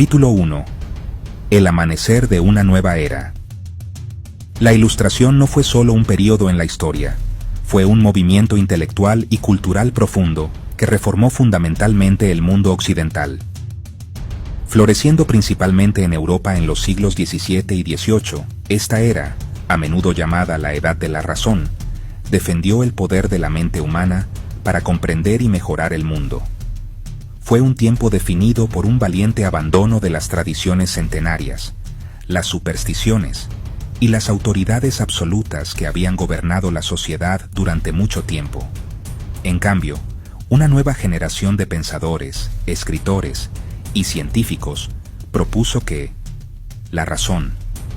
Capítulo 1. El amanecer de una nueva era. La Ilustración no fue solo un período en la historia, fue un movimiento intelectual y cultural profundo que reformó fundamentalmente el mundo occidental. Floreciendo principalmente en Europa en los siglos XVII y XVIII, esta era, a menudo llamada la Edad de la Razón, defendió el poder de la mente humana para comprender y mejorar el mundo. Fue un tiempo definido por un valiente abandono de las tradiciones centenarias, las supersticiones y las autoridades absolutas que habían gobernado la sociedad durante mucho tiempo. En cambio, una nueva generación de pensadores, escritores y científicos propuso que la razón,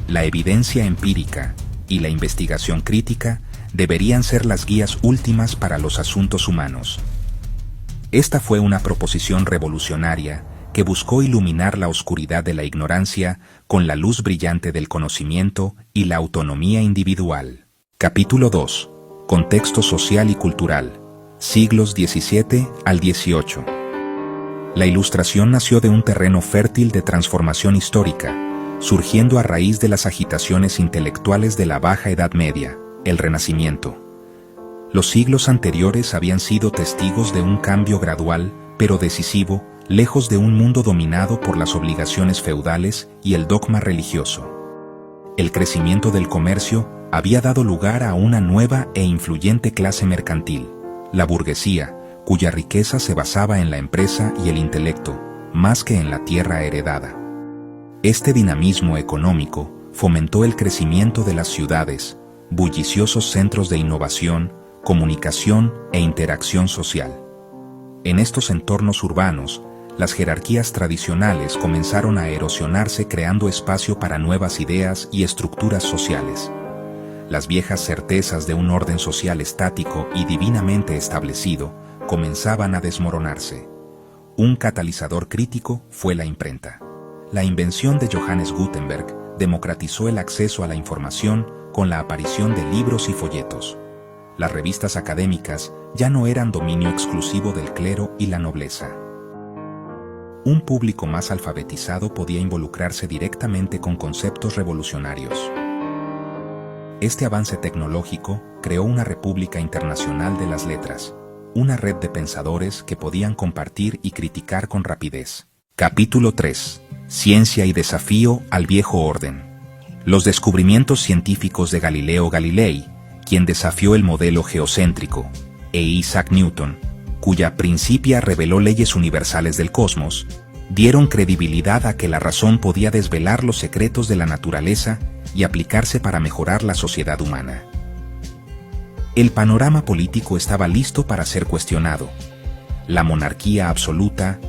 la evidencia empírica y la investigación crítica deberían ser las guías últimas para los asuntos humanos. Esta fue una proposición revolucionaria que buscó iluminar la oscuridad de la ignorancia con la luz brillante del conocimiento y la autonomía individual. Capítulo 2. Contexto social y cultural. Siglos XVII al XVIII. La Ilustración nació de un terreno fértil de transformación histórica, surgiendo a raíz de las agitaciones intelectuales de la Baja Edad Media, el Renacimiento. Los siglos anteriores habían sido testigos de un cambio gradual, pero decisivo, lejos de un mundo dominado por las obligaciones feudales y el dogma religioso. El crecimiento del comercio había dado lugar a una nueva e influyente clase mercantil, la burguesía, cuya riqueza se basaba en la empresa y el intelecto, más que en la tierra heredada. Este dinamismo económico fomentó el crecimiento de las ciudades, bulliciosos centros de innovación, comunicación e interacción social. En estos entornos urbanos, las jerarquías tradicionales comenzaron a erosionarse creando espacio para nuevas ideas y estructuras sociales. Las viejas certezas de un orden social estático y divinamente establecido comenzaban a desmoronarse. Un catalizador crítico fue la imprenta. La invención de Johannes Gutenberg democratizó el acceso a la información con la aparición de libros y folletos. Las revistas académicas ya no eran dominio exclusivo del clero y la nobleza. Un público más alfabetizado podía involucrarse directamente con conceptos revolucionarios. Este avance tecnológico creó una república internacional de las letras, una red de pensadores que podían compartir y criticar con rapidez. Capítulo 3. Ciencia y desafío al viejo orden. Los descubrimientos científicos de Galileo Galilei, quien desafió el modelo geocéntrico, e Isaac Newton, cuya Principia reveló leyes universales del cosmos, dieron credibilidad a que la razón podía desvelar los secretos de la naturaleza y aplicarse para mejorar la sociedad humana. El panorama político estaba listo para ser cuestionado. La monarquía absoluta,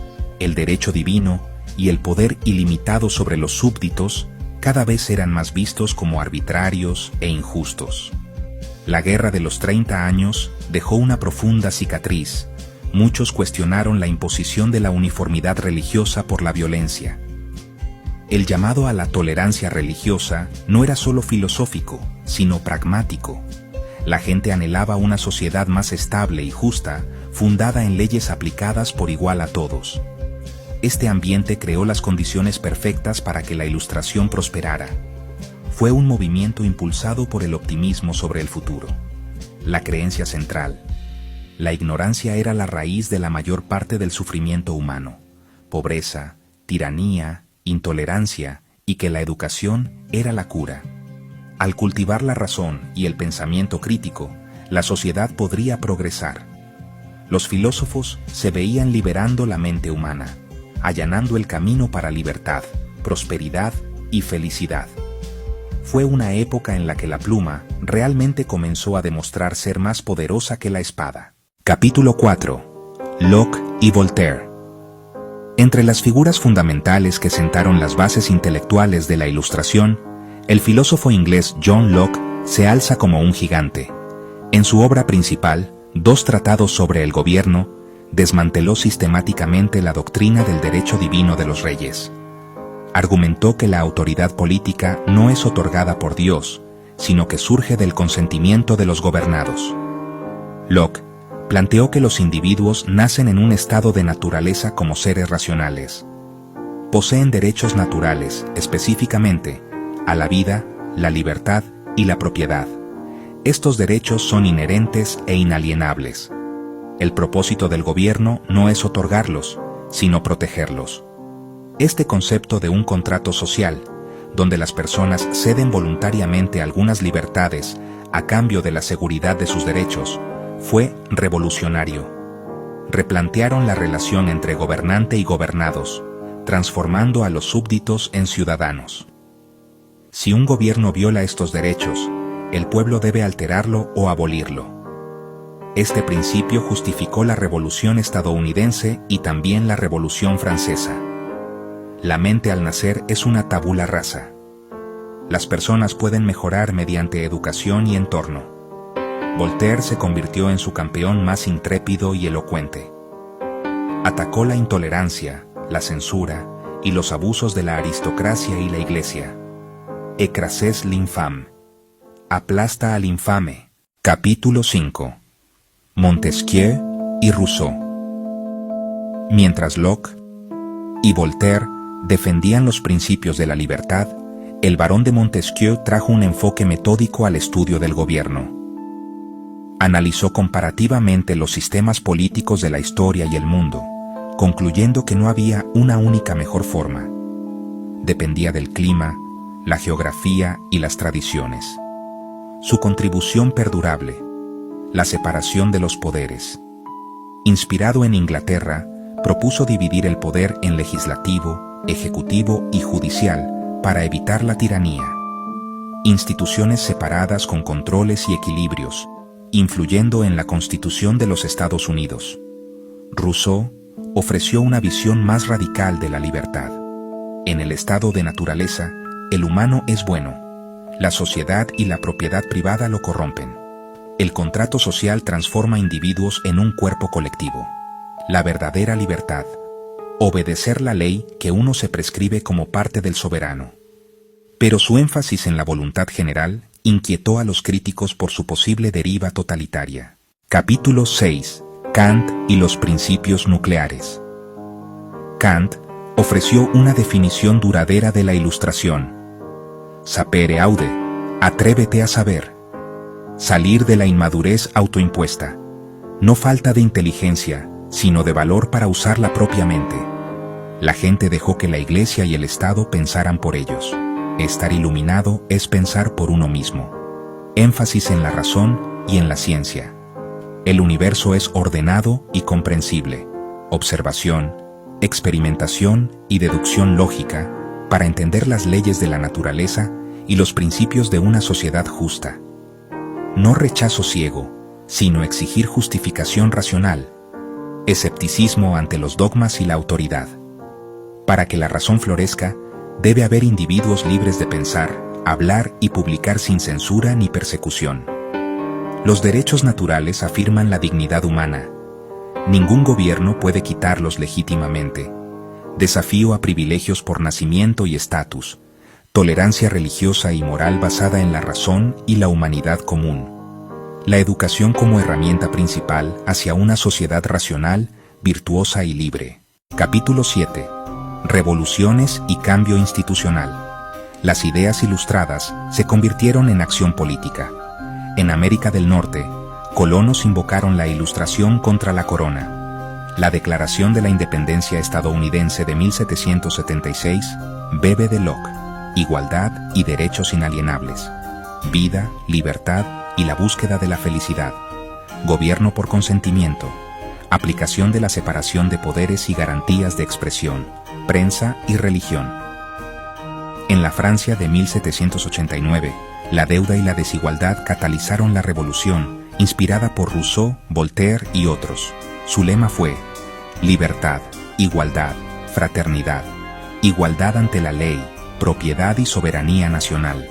el derecho divino y el poder ilimitado sobre los súbditos cada vez eran más vistos como arbitrarios e injustos. La Guerra de los 30 años dejó una profunda cicatriz. Muchos cuestionaron la imposición de la uniformidad religiosa por la violencia. El llamado a la tolerancia religiosa no era solo filosófico, sino pragmático. La gente anhelaba una sociedad más estable y justa, fundada en leyes aplicadas por igual a todos. Este ambiente creó las condiciones perfectas para que la Ilustración prosperara. Fue un movimiento impulsado por el optimismo sobre el futuro. La creencia central. La ignorancia era la raíz de la mayor parte del sufrimiento humano. Pobreza, tiranía, intolerancia y que la educación era la cura. Al cultivar la razón y el pensamiento crítico, la sociedad podría progresar. Los filósofos se veían liberando la mente humana, allanando el camino para libertad, prosperidad y felicidad. Fue una época en la que la pluma realmente comenzó a demostrar ser más poderosa que la espada. Capítulo 4. Locke y Voltaire. Entre las figuras fundamentales que sentaron las bases intelectuales de la Ilustración, el filósofo inglés John Locke se alza como un gigante. En su obra principal, Dos tratados sobre el gobierno, desmanteló sistemáticamente la doctrina del derecho divino de los reyes. Argumentó que la autoridad política no es otorgada por Dios, sino que surge del consentimiento de los gobernados. Locke planteó que los individuos nacen en un estado de naturaleza como seres racionales. poseen derechos naturales, específicamente, a la vida, la libertad y la propiedad. Estos derechos son inherentes e inalienables. El propósito del gobierno no es otorgarlos, sino protegerlos. Este concepto de un contrato social, donde las personas ceden voluntariamente algunas libertades a cambio de la seguridad de sus derechos, fue revolucionario. Replantearon la relación entre gobernante y gobernados, transformando a los súbditos en ciudadanos. Si un gobierno viola estos derechos, el pueblo debe alterarlo o abolirlo. Este principio justificó la Revolución estadounidense y también la Revolución francesa. La mente al nacer es una tabula rasa. Las personas pueden mejorar mediante educación y entorno. Voltaire se convirtió en su campeón más intrépido y elocuente. Atacó la intolerancia, la censura y los abusos de la aristocracia y la iglesia. Écrasez l'infâme. Aplasta al infame. Capítulo 5. Montesquieu y Rousseau. Mientras Locke y Voltaire defendían los principios de la libertad, el barón de Montesquieu trajo un enfoque metódico al estudio del gobierno. Analizó comparativamente los sistemas políticos de la historia y el mundo, concluyendo que no había una única mejor forma. Dependía del clima, la geografía y las tradiciones. Su contribución perdurable, la separación de los poderes. Inspirado en Inglaterra, propuso dividir el poder en legislativo, ejecutivo y judicial para evitar la tiranía. Instituciones separadas con controles y equilibrios, influyendo en la Constitución de los Estados Unidos. Rousseau ofreció una visión más radical de la libertad. En el estado de naturaleza, el humano es bueno. La sociedad y la propiedad privada lo corrompen. El contrato social transforma individuos en un cuerpo colectivo. La verdadera libertad. Obedecer la ley que uno se prescribe como parte del soberano. Pero su énfasis en la voluntad general inquietó a los críticos por su posible deriva totalitaria. Capítulo 6. Kant y los principios nucleares. Kant ofreció una definición duradera de la Ilustración. Sapere aude, atrévete a saber. Salir de la inmadurez autoimpuesta. No falta de inteligencia, sino de valor para usarla propiamente. La gente dejó que la Iglesia y el Estado pensaran por ellos. Estar iluminado es pensar por uno mismo. Énfasis en la razón y en la ciencia. El universo es ordenado y comprensible. Observación, experimentación y deducción lógica para entender las leyes de la naturaleza y los principios de una sociedad justa. No rechazo ciego, sino exigir justificación racional. Escepticismo ante los dogmas y la autoridad. Para que la razón florezca, debe haber individuos libres de pensar, hablar y publicar sin censura ni persecución. Los derechos naturales afirman la dignidad humana. Ningún gobierno puede quitarlos legítimamente. Desafío a privilegios por nacimiento y estatus. Tolerancia religiosa y moral basada en la razón y la humanidad común. La educación como herramienta principal hacia una sociedad racional, virtuosa y libre. Capítulo 7. Revoluciones y cambio institucional. Las ideas ilustradas se convirtieron en acción política. En América del Norte, colonos invocaron la Ilustración contra la corona. La Declaración de la Independencia estadounidense de 1776 bebe de Locke. Igualdad y derechos inalienables. Vida, libertad y la búsqueda de la felicidad. Gobierno por consentimiento. Aplicación de la separación de poderes y garantías de expresión, prensa y religión. En la Francia de 1789, la deuda y la desigualdad catalizaron la revolución, inspirada por Rousseau, Voltaire y otros. Su lema fue: libertad, igualdad, fraternidad, igualdad ante la ley, propiedad y soberanía nacional.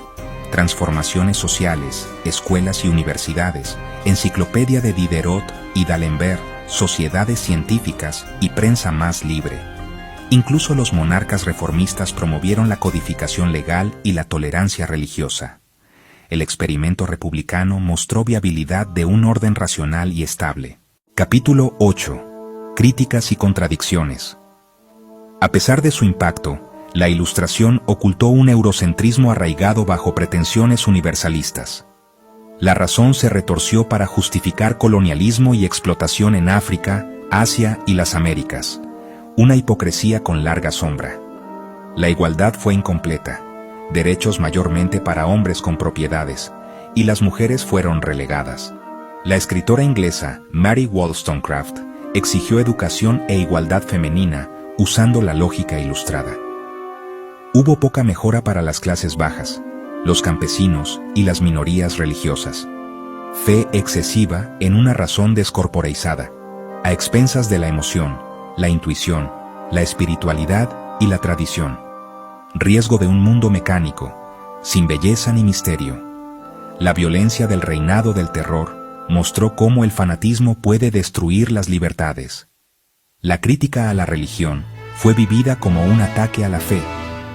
Transformaciones sociales, escuelas y universidades, enciclopedia de Diderot y d'Alembert, sociedades científicas y prensa más libre. Incluso los monarcas reformistas promovieron la codificación legal y la tolerancia religiosa. El experimento republicano mostró viabilidad de un orden racional y estable. Capítulo 8. Críticas y contradicciones. A pesar de su impacto, la Ilustración ocultó un eurocentrismo arraigado bajo pretensiones universalistas. La razón se retorció para justificar colonialismo y explotación en África, Asia y las Américas, una hipocresía con larga sombra. La igualdad fue incompleta, derechos mayormente para hombres con propiedades, y las mujeres fueron relegadas. La escritora inglesa Mary Wollstonecraft exigió educación e igualdad femenina usando la lógica ilustrada. Hubo poca mejora para las clases bajas, los campesinos y las minorías religiosas. Fe excesiva en una razón descorporeizada, a expensas de la emoción, la intuición, la espiritualidad y la tradición. Riesgo de un mundo mecánico, sin belleza ni misterio. La violencia del reinado del terror mostró cómo el fanatismo puede destruir las libertades. La crítica a la religión fue vivida como un ataque a la fe,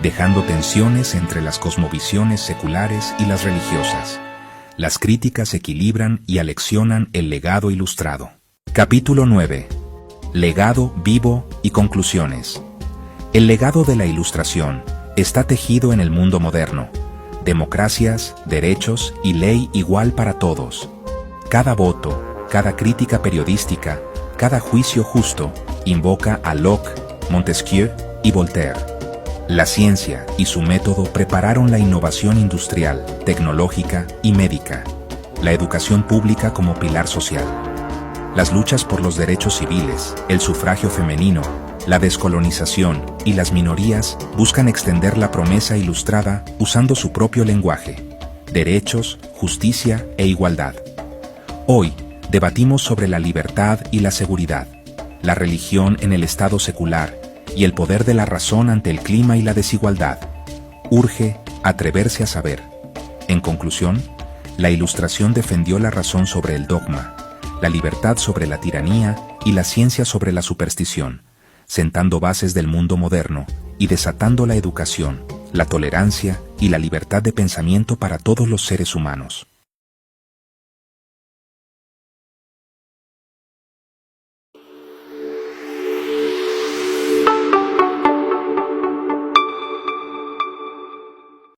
dejando tensiones entre las cosmovisiones seculares y las religiosas. Las críticas equilibran y aleccionan el legado ilustrado. Capítulo 9. Legado vivo y conclusiones. El legado de la Ilustración está tejido en el mundo moderno. Democracias, derechos y ley igual para todos. Cada voto, cada crítica periodística, cada juicio justo invoca a Locke, Montesquieu y Voltaire. La ciencia y su método prepararon la innovación industrial, tecnológica y médica. La educación pública como pilar social. Las luchas por los derechos civiles, el sufragio femenino, la descolonización y las minorías buscan extender la promesa ilustrada usando su propio lenguaje. Derechos, justicia e igualdad. Hoy, debatimos sobre la libertad y la seguridad, la religión en el Estado secular y el poder de la razón ante el clima y la desigualdad. Urge atreverse a saber. En conclusión, la Ilustración defendió la razón sobre el dogma, la libertad sobre la tiranía y la ciencia sobre la superstición, sentando bases del mundo moderno y desatando la educación, la tolerancia y la libertad de pensamiento para todos los seres humanos.